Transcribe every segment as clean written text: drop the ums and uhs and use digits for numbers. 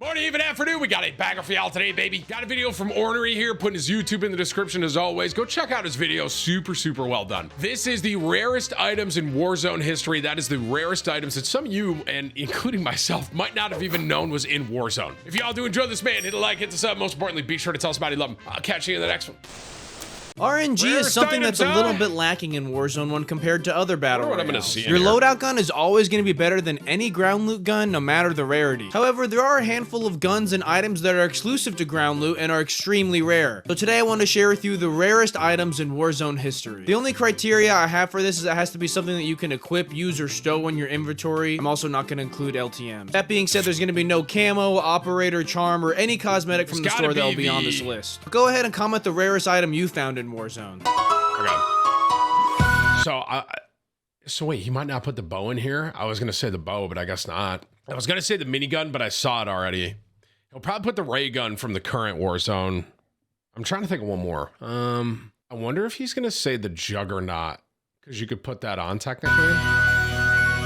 Morning, even afternoon, we got a bagger for y'all today, baby. Got a video from Ornery here, putting his YouTube in the description as always. Go check out his video, super well done. This is the rarest items in Warzone history. That is the rarest items that some of you, and including myself, might not have even known was in Warzone. If y'all do enjoy this, man, hit a like, hit the sub. Most importantly, be sure to tell us about it. Love him. I'll catch you in the next one. RNG is something that's a little bit lacking in Warzone when compared to other battle royales. Your loadout gun is always going to be better than any ground loot gun, no matter the rarity. However, there are a handful of guns and items that are exclusive to ground loot and are extremely rare. So today I want to share with you the rarest items in Warzone history. The only criteria I have for this is it has to be something that you can equip, use, or stow in your inventory. I'm also not going to include LTMs. That being said, there's going to be no camo, operator, charm, or any cosmetic from the store that will be on this list. Go ahead and comment the rarest item you found in Warzone. Okay. So wait, he might not put the bow in here. I was gonna say the bow, but I guess not. I was gonna say the minigun, but I saw it already. He'll probably put the ray gun from the current Warzone. I'm trying to think of one more. I wonder if he's gonna say the Juggernaut, because you could put that on technically.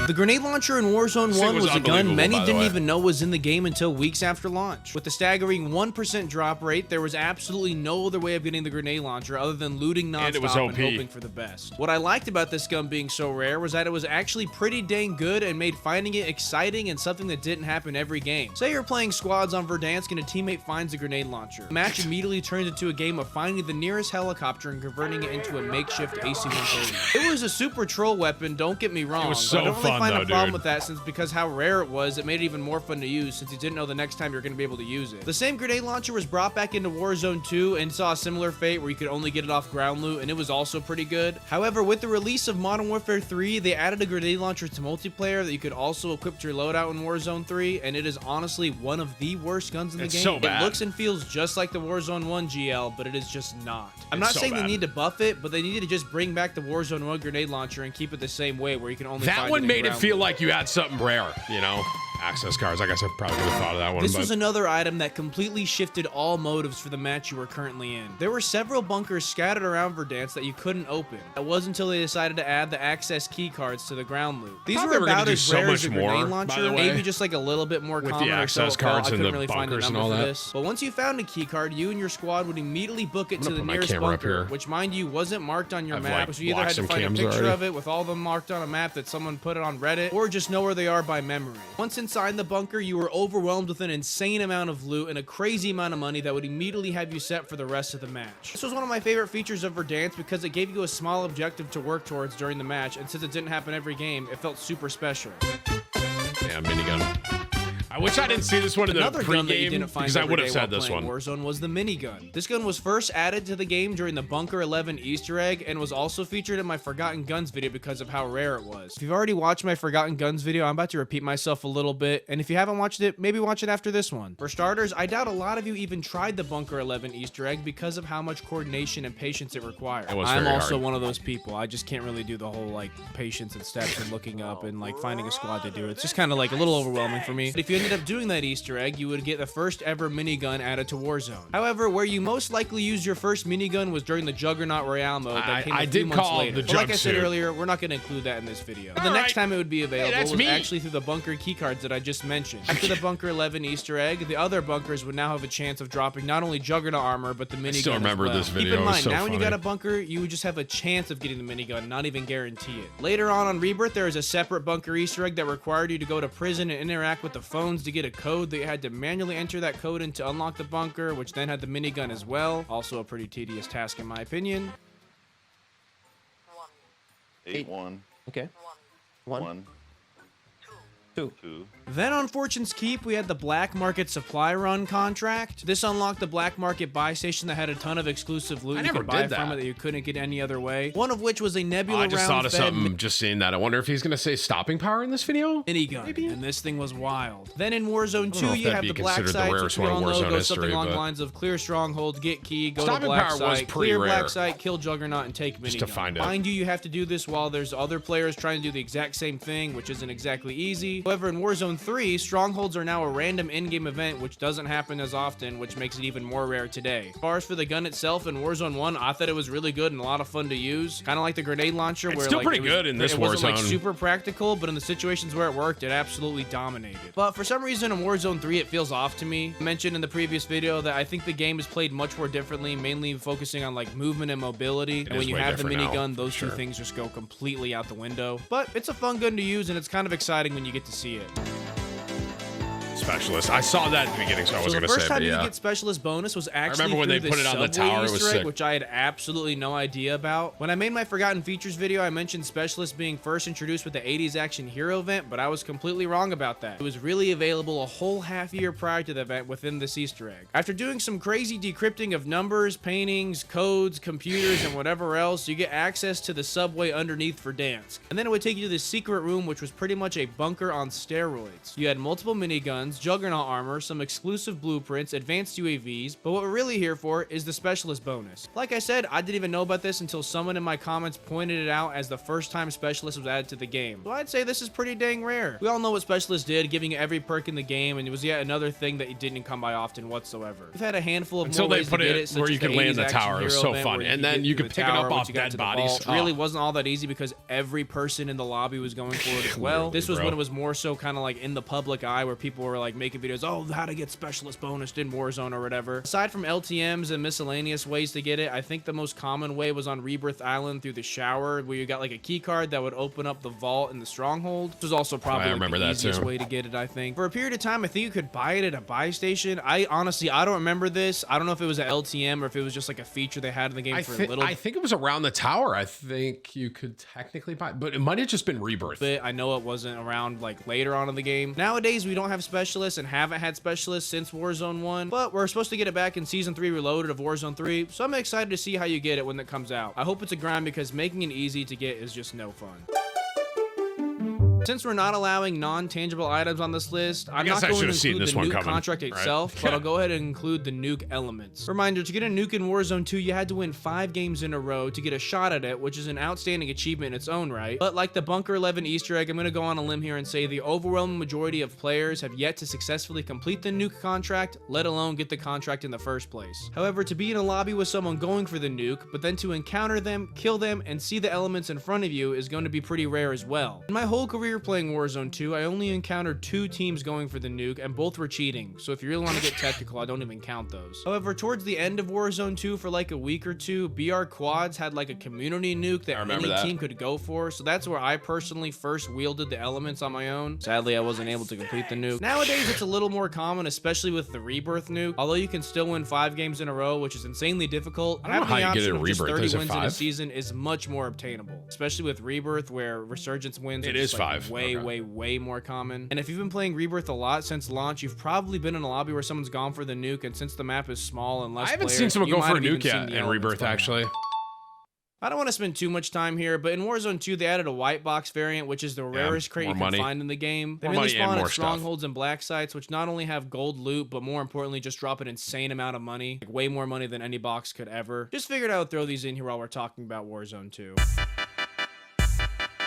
The grenade launcher in Warzone 1 was a gun many didn't even know was in the game until weeks after launch. With the staggering 1% drop rate, there was absolutely no other way of getting the grenade launcher other than looting non-stop and hoping for the best. What I liked about this gun being so rare was that it was actually pretty dang good and made finding it exciting and something that didn't happen every game. Say you're playing squads on Verdansk and a teammate finds a grenade launcher. The match immediately turns into a game of finding the nearest helicopter and converting it into a makeshift AC-130. It was a super troll weapon, don't get me wrong. It was so fun. Find a problem with that since because how rare it was, it made it even more fun to use since you didn't know the next time you're going to be able to use it. The same grenade launcher was brought back into Warzone 2 and saw a similar fate where you could only get it off ground loot, and it was also pretty good. However, with the release of Modern Warfare 3, they added a grenade launcher to multiplayer that you could also equip to your loadout in Warzone 3, and it is honestly one of the worst guns in the game. So bad. It looks and feels just like the Warzone 1 GL, but it is just not. I'm not saying they need to buff it, but they needed to just bring back the Warzone 1 grenade launcher and keep it the same way where you can only find it in one made it feel loot. like you had something rare, you know? Access cards. I guess I probably could have thought of that one. This was another item that completely shifted all motives for the match you were currently in. There were several bunkers scattered around Verdansk that you couldn't open. It wasn't until they decided to add the access key cards to the ground loot. These were about as rare as a grenade launcher, maybe just like a little bit more common or so. I couldn't really find a number for this. But once you found a key card, you and your squad would immediately book it to the nearest bunker, which mind you wasn't marked on your map, so you either had to find a picture of it with all of them marked on a map that someone put it on Reddit, or just know where they are by memory. Once inside the bunker, you were overwhelmed with an insane amount of loot and a crazy amount of money that would immediately have you set for the rest of the match. This was one of my favorite features of Verdansk because it gave you a small objective to work towards during the match, and since it didn't happen every game, it felt super special. Yeah, minigun. I wish I didn't see this one in the pre-game because I would have said this one. Warzone was the minigun. This gun was first added to the game during the Bunker 11 Easter egg and was also featured in my Forgotten Guns video because of how rare it was. If you've already watched my Forgotten Guns video, I'm about to repeat myself a little bit, and if you haven't watched it, maybe watch it after this one. For starters, I doubt a lot of you even tried the Bunker 11 Easter egg because of how much coordination and patience it required. I'm also one of those people. I just can't really do the whole like patience and steps and looking up and like finding a squad to do it. It's just kind of like a little overwhelming for me. But if you ended up doing that Easter egg, you would get the first ever minigun added to Warzone. However, where you most likely used your first minigun was during the Juggernaut Royale mode that came a few months later. But like I said earlier, we're not going to include that in this video. The next time it would be available was actually through the bunker keycards that I just mentioned. After the Bunker 11 Easter egg, the other bunkers would now have a chance of dropping not only Juggernaut armor, but the minigun. I still remember this video. Keep in mind, now when you got a bunker, you would just have a chance of getting the minigun, not even guarantee it. Later on Rebirth, there is a separate bunker Easter egg that required you to go to prison and interact with the phones to get a code that you had to manually enter that code in to unlock the bunker, which then had the minigun as well. Also a pretty tedious task in my opinion. 8-1. Okay. 1. 2. Then on Fortune's Keep, we had the Black Market Supply Run contract. This unlocked the Black Market buy station that had a ton of exclusive loot you could buy from it that you couldn't get any other way. One of which was a Nebula round. I just thought of something just seeing that. I wonder if he's going to say stopping power in this video? Minigun. Maybe. And this thing was wild. Then in Warzone 2, you have the black site, which we all know goes something along the lines of clear stronghold, get key, go to black site, clear black site, kill Juggernaut, and take minigun. Just to find it. Mind you, you have to do this while there's other players trying to do the exact same thing, which isn't exactly easy. easy. However, in Warzone 3, strongholds are now a random in-game event, which doesn't happen as often, which makes it even more rare today. As far as for the gun itself in Warzone 1, I thought it was really good and a lot of fun to use. Kind of like the grenade launcher, It's where still like, pretty good in this it wasn't like Warzone. super practical, but in the situations where it worked, it absolutely dominated. But for some reason in Warzone 3, it feels off to me. I mentioned in the previous video that I think the game is played much more differently, mainly focusing on like movement and mobility. And when you have the minigun, those two things just go completely out the window. But it's a fun gun to use, and it's kind of exciting when you get to see it. Specialist. I saw that at the beginning, so I wasn't the gonna first say. time But you yeah. get specialist bonus was actually remember when through they put it on the Subway tower, it was Easter egg, sick. which I had absolutely no idea about. When I made my Forgotten Features video, I mentioned specialist being first introduced with the 80s action hero event, but I was completely wrong about that. It was really available a whole half year prior to the event within this Easter egg. After doing some crazy decrypting of numbers, paintings, codes, computers, and whatever else, you get access to the subway underneath for Dansk. And then it would take you to this secret room, which was pretty much a bunker on steroids. You had multiple miniguns, juggernaut armor, some exclusive blueprints, advanced UAVs, but what we're really here for is the specialist bonus. Like I said, I didn't even know about this until someone in my comments pointed it out as the first time specialist was added to the game. So I'd say this is pretty dang rare. We all know what specialist did, giving you every perk in the game, and it was yet another thing that it didn't come by often whatsoever. We've had a handful of Until more they ways put to get it it, such where as you could the land in the 80s action tower. It was hero so event fun. where And then get you through could the pick it up tower off once you got dead to the bodies. vault. It really wasn't all that easy because every person in the lobby was going for it as well. This was when it was more so kind of like in the public eye, where people were like making videos, oh, how to get specialist bonus in Warzone or whatever. Aside from LTMs and miscellaneous ways to get it, I think the most common way was on Rebirth Island through the shower, where you got like a key card that would open up the vault in the stronghold. This was also probably like the easiest way to get it, I think. For a period of time, I think you could buy it at a buy station. I don't remember this. I don't know if it was an LTM or if it was just like a feature they had in the game for a little. I think it was around the tower. I think you could technically buy, but it might have just been Rebirth. But I know it wasn't around like later on in the game. Nowadays, we don't have specialists and haven't had specialists since Warzone 1, but we're supposed to get it back in Season 3 Reloaded of Warzone 3, so I'm excited to see how you get it when it comes out. I hope it's a grind because making it easy to get is just no fun. Since we're not allowing non-tangible items on this list, I'm not going to include the nuke contract itself, but I'll go ahead and include the nuke elements. Reminder, to get a nuke in Warzone 2, you had to win 5 games in a row to get a shot at it, which is an outstanding achievement in its own right. But like the Bunker 11 Easter egg, I'm going to go on a limb here and say the overwhelming majority of players have yet to successfully complete the nuke contract, let alone get the contract in the first place. However, to be in a lobby with someone going for the nuke, but then to encounter them, kill them, and see the elements in front of you is going to be pretty rare as well. In my whole career playing Warzone 2, I only encountered 2 teams going for the nuke, and both were cheating, so if you really want to get technical, I don't even count those. However, towards the end of Warzone 2, for like a week or two, BR Quads had like a community nuke that any team could go for, so that's where I personally first wielded the elements on my own. Sadly, I wasn't able to complete the nuke. Nowadays, it's a little more common, especially with the Rebirth nuke, although you can still win 5 games in a row, which is insanely difficult. I don't know how you get it in Rebirth. 30 wins in a 5? season is much more obtainable, especially with Rebirth, where Resurgence wins. It is like 5. Way more common. And if you've been playing Rebirth a lot since launch, you've probably been in a lobby where someone's gone for the nuke, and since the map is small and less I haven't players, seen someone go for a might have nuke yet even seen in Rebirth, actually. I don't want to spend too much time here, but in Warzone 2, they added a white box variant, which is the rarest crate you can find in the game. They mainly spawn at strongholds and black sites, which not only have gold loot, but more importantly, just drop an insane amount of money. Like way more money than any box could ever. Just figured I would throw these in here while we're talking about Warzone 2.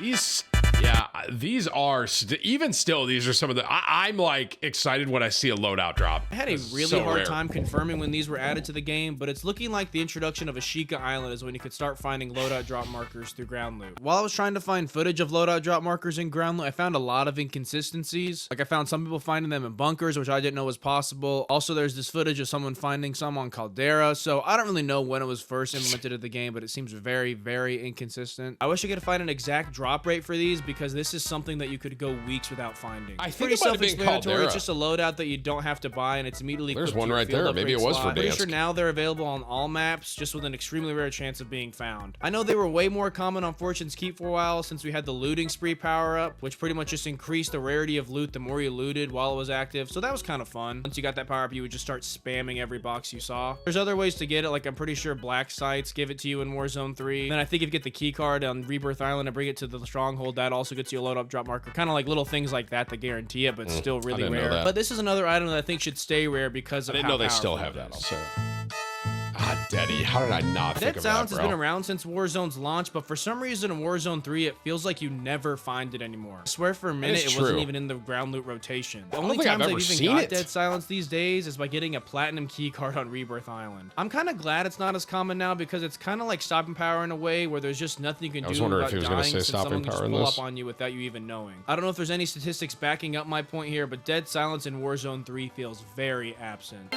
These are even still, these are some of the I'm like excited when I see a loadout drop. I had a really hard time confirming when these were added to the game, but it's looking like the introduction of Ashika Island is when you could start finding loadout drop markers through ground loot. While I was trying to find footage of loadout drop markers in ground loot, I found a lot of inconsistencies. Like I found some people finding them in bunkers, which I didn't know was possible. Also, there's this footage of someone finding some on Caldera, so I don't really know when it was first implemented in the game, but it seems very, very inconsistent. I wish I could find an exact drop rate for these because this is something that you could go weeks without finding. I think it might have been Caldera. It's just a loadout that you don't have to buy, and it's immediately There's one right there. Maybe it was for Dansk. Pretty sure now they're available on all maps, just with an extremely rare chance of being found. I know they were way more common on Fortune's Keep for a while since we had the looting spree power up, which pretty much just increased the rarity of loot the more you looted while it was active. So that was kind of fun. Once you got that power up, you would just start spamming every box you saw. There's other ways to get it, like I'm pretty sure black sites give it to you in Warzone 3. Then I think if you get the key card on Rebirth Island and bring it to the stronghold, that also gets you a load up drop marker. Kind of like little things like that guarantee it, but still really rare. But this is another item that I think should stay rare because of how powerful it is. I didn't know they still have that also. God Daddy, how did I not think Dead of Silence that, has been bro? around since Warzone's launch, but for some reason in Warzone 3, it feels like you never find it anymore. I swear for a minute, is it wasn't true. even in the ground loot rotation. The don't only think I've times I've ever even seen got it. Dead Silence these days is by getting a platinum key card on Rebirth Island. I'm kind of glad it's not as common now because it's kind of like stopping power in a way where there's just nothing you can I was do wondering without if he was dying gonna say since stopping someone can just power in pull this. up on you without you even knowing. I don't know if there's any statistics backing up my point here, but Dead Silence in Warzone 3 feels very absent.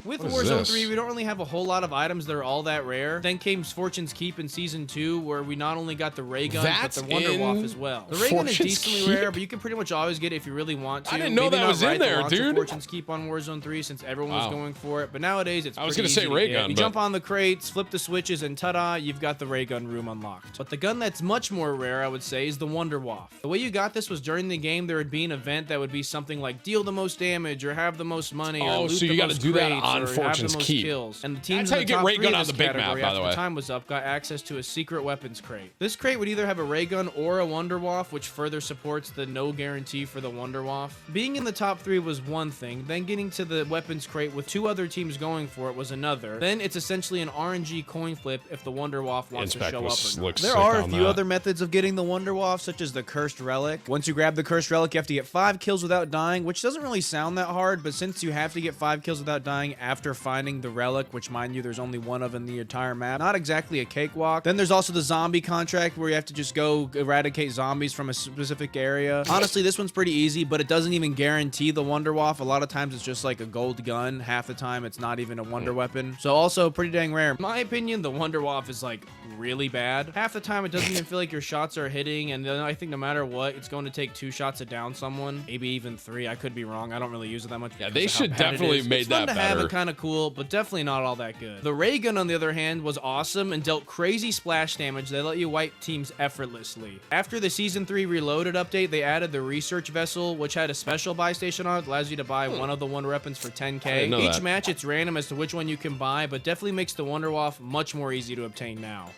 With What is Warzone this? 3, we don't really have a whole lot of items that are all that rare. Then came Fortune's Keep in Season 2, where we not only got the ray gun, That's but the Wonder Waff in as well. The ray gun is Fortune's decently Keep? rare, but you can pretty much always get it if you really want to. I didn't know Maybe that not was in right to there, launch a dude. Fortune's Keep on Warzone 3 since everyone was Wow. going for it, but nowadays it's I was pretty gonna say easy to ray get. gun, You but- jump on the crates, flip the switches, and ta-da, you've got the ray gun room unlocked. But the gun that's much more rare, I would say, is the Wonder Waff. The way you got this was during the game, there would be an event that would be something like deal the most damage, or have the most money, or Oh, loot so the you gotta most do that crates, on or have Fortune's the most Keep. kills. And the teams That's how in you the get top ray 3 gun of on this the big map, category by the after way. time was up, got access to a secret weapons crate. This crate would either have a ray gun or a Wonder Waff, which further supports the no guarantee for the Wonder Waff. Being in the top 3 was one thing, then getting to the weapons crate with 2 other teams going for it was another. Then it's essentially an RNG coin flip if the Wonder Waff wants Inspect to show was- up or not. looks There sick are a on few that. other methods of getting the Wonder Waff, such as the Cursed Relic. Once you grab the Cursed Relic, you have to get 5 kills without dying, which doesn't really sound that hard, but since you have to get 5 kills without dying after finding the relic, which mind you, there's only one of in the entire map, not exactly a cakewalk. Then there's also the zombie contract where you have to just go eradicate zombies from a specific area. Honestly, this one's pretty easy, but it doesn't even guarantee the Wonder Waff. A lot of times it's just like a gold gun. Half the time it's not even a wonder weapon. So also pretty dang rare. In my opinion, the Wonder Waff is like really bad. Half the time it doesn't even feel like your shots are hitting, and then I think no matter what, it's going to take 2 shots to down someone, maybe even 3. I could be wrong. I don't really use it that much. Yeah, because they of how should bad it definitely is. made It's fun that to have better. and kind of cool, but definitely not all that good. The ray gun, on the other hand, was awesome and dealt crazy splash damage that let you wipe teams effortlessly. After the Season 3 Reloaded update, they added the research vessel, which had a special buy station on it that allows you to buy one of the wonder weapons for 10k. didn't know Each that. match, it's random as to which one you can buy, but definitely makes the Wonder Waff much more easy to obtain now.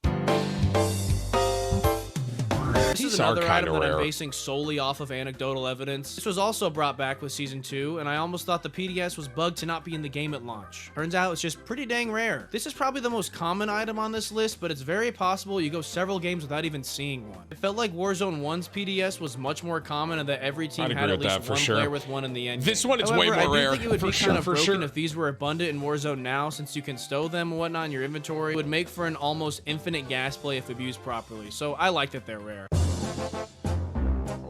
This is These are another kinda item that I'm rare. basing solely off of anecdotal evidence. This was also brought back with Season 2, and I almost thought the PDS was bugged to not be in the game at launch. Turns out it's just pretty dang rare. This is probably the most common item on this list, but it's very possible you go several games without even seeing one. It felt like Warzone 1's PDS was much more common and that every team I'd had agree at with that least for one sure. player with one in the end. This game. one is way However, more I do rare, think it would for be sure, kind of for broken sure. if these were abundant in Warzone now, since you can stow them and whatnot in your inventory. It would make for an almost infinite gas play if abused properly, so I like that they're rare.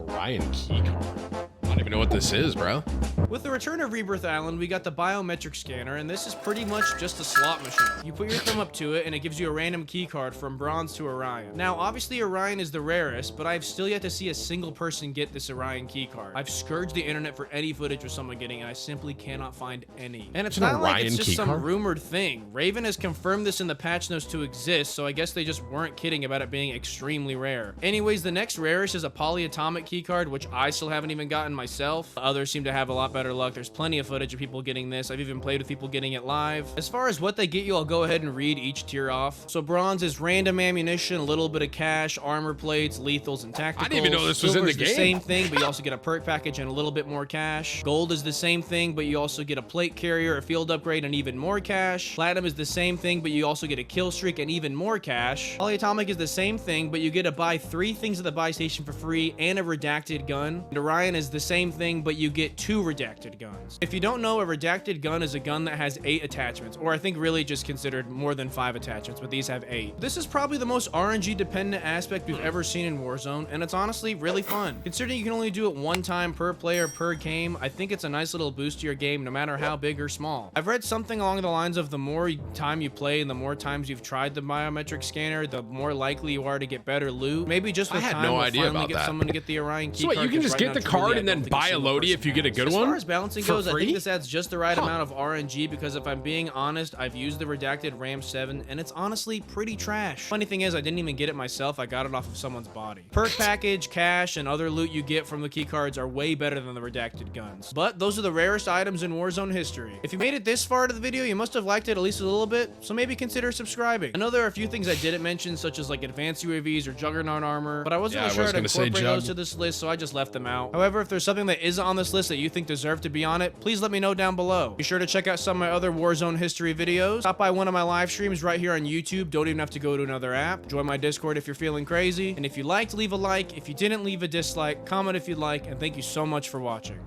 Orion Keycard. I don't even know what this is, bro. With the return of Rebirth Island, we got the biometric scanner, and this is pretty much just a slot machine. You put your thumb up to it, and it gives you a random key card from Bronze to Orion. Now, obviously Orion is the rarest, but I've still yet to see a single person get this Orion key card. I've scourged the internet for any footage of someone getting it, and I simply cannot find any. And it's It's an not like Orion it's just key some card? rumored thing. Raven has confirmed this in the patch notes to exist, so I guess they just weren't kidding about it being extremely rare. Anyways, the next rarest is a polyatomic key card, which I still haven't even gotten myself. Others seem to have a lot better luck. There's plenty of footage of people getting this. I've even played with people getting it live. As far as what they get you, I'll go ahead and read each tier off. So bronze is random ammunition, a little bit of cash, armor plates, lethals, and tacticals. I didn't even know this was in Silver's the game. same thing, but you also get a perk package and a little bit more cash. Gold is the same thing, but you also get a plate carrier, a field upgrade, and even more cash. Platinum is the same thing, but you also get a kill streak and even more cash. Polyatomic is the same thing, but you get to buy 3 things at the buy station for free and a redacted gun. And Orion is the same thing, but you get 2 redacted guns. If you don't know, a redacted gun is a gun that has 8 attachments, or I think really just considered more than 5 attachments, but these have 8. This is probably the most RNG dependent aspect we've ever seen in Warzone, and it's honestly really fun. Considering you can only do it 1 time per player per game, I think it's a nice little boost to your game no matter how big or small. I've read something along the lines of the more time you play and the more times you've tried the biometric scanner, the more likely you are to get better loot. Maybe just with I had time no we'll idea finally about get that. someone to get the Orion key So wait, card, you can because just right get now, the truly, card I and don't then think a buy a single loadie person if you get a has. good As one? far as balancing For goes, I free? think this adds just the right amount of RNG, because if I'm being honest, I've used the redacted Ram 7 and it's honestly pretty trash. Funny thing is, I didn't even get it myself. I got it off of someone's body. Perk package, cash, and other loot you get from the key cards are way better than the redacted guns. But those are the rarest items in Warzone history. If you made it this far to the video, you must have liked it at least a little bit, so maybe consider subscribing. I know there are a few things I didn't mention, such as like advanced UAVs or Juggernaut armor, but I wasn't Yeah, really I sure was how to gonna say incorporate those Jug. to this list, so I just left them out. However, if there's something that is on this list that you think deserves deserve to be on it, please let me know down below. Be sure to check out some of my other Warzone history videos. Stop by one of my live streams right here on YouTube. Don't even have to go to another app. Join my Discord if you're feeling crazy. And if you liked, leave a like. If you didn't, leave a dislike. Comment if you'd like. And thank you so much for watching.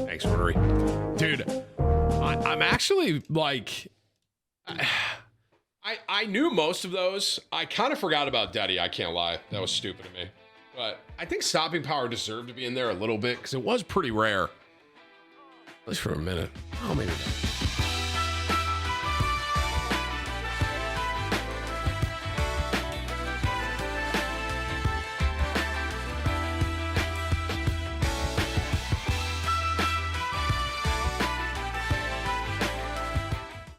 Thanks, Ornery. Dude, I'm actually like... I knew most of those. I kind of forgot about Daddy, I can't lie. That was stupid of me. But I think Stopping Power deserved to be in there a little bit because it was pretty rare. At least for a minute. Oh, maybe not.